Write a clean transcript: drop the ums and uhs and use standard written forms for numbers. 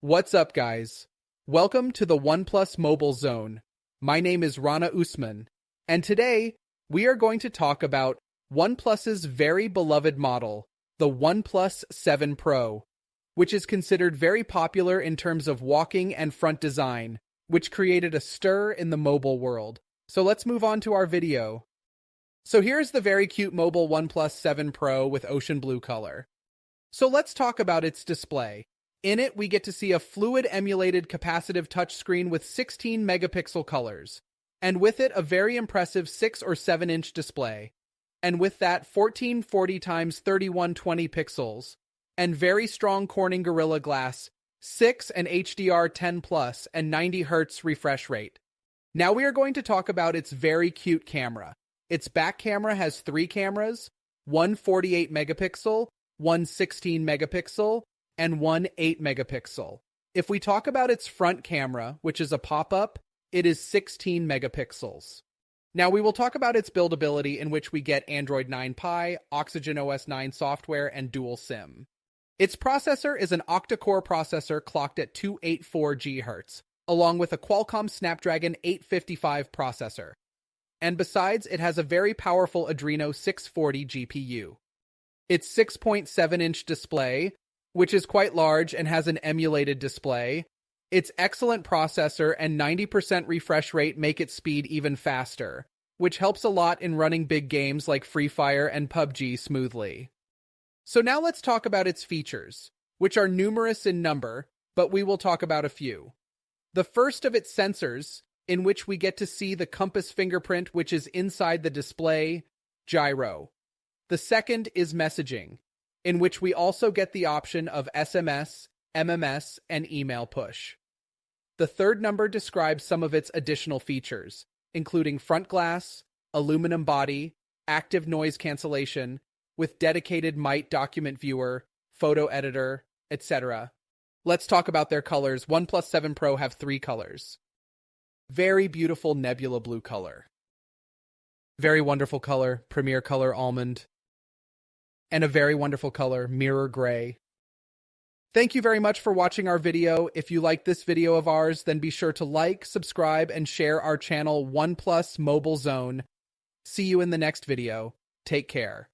What's up, guys? Welcome to the OnePlus Mobile Zone. My name is Rana Usman, and today we are going to talk about OnePlus's very beloved model, the OnePlus 7 Pro, which is considered very popular in terms of walking and front design, which created a stir in the mobile world. So let's move on to our video. So here's the very cute mobile OnePlus 7 Pro with ocean blue color. So let's talk about its display. In it, we get to see a fluid emulated capacitive touchscreen with 16 megapixel colors, and with it a very impressive 6 or 7-inch display, and with that 1440 x 3120 pixels, and very strong Corning Gorilla Glass 6 and HDR10 Plus and 90 Hz refresh rate. Now we are going to talk about its very cute camera. Its back camera has 3 cameras, one 48 megapixel, one 16 megapixel, and one 8 megapixel. If we talk about its front camera, which is a pop-up, it is 16 megapixels. Now we will talk about its buildability, in which we get Android 9 Pie, OxygenOS 9 software, and dual SIM. Its processor is an octa-core processor clocked at 284 GHz, along with a Qualcomm Snapdragon 855 processor. And besides, it has a very powerful Adreno 640 GPU. Its 6.7-inch display, which is quite large and has an emulated display, its excellent processor and 90% refresh rate make its speed even faster, which helps a lot in running big games like Free Fire and PUBG smoothly. So now let's talk about its features, which are numerous in number, but we will talk about a few. The first of its sensors, in which we get to see the compass fingerprint which is inside the display, gyro. The second is messaging, in which we also get the option of SMS, MMS, and email push. The third number describes some of its additional features, including front glass, aluminum body, active noise cancellation, with dedicated MIT document viewer, photo editor, etc. Let's talk about their colors. OnePlus 7 Pro have 3 colors. Very beautiful nebula blue color. Very wonderful color, premier color almond. And a very wonderful color, mirror gray. Thank you very much for watching our video. If you like this video of ours, then be sure to like, subscribe, and share our channel OnePlus Mobile Zone. See you in the next video. Take care.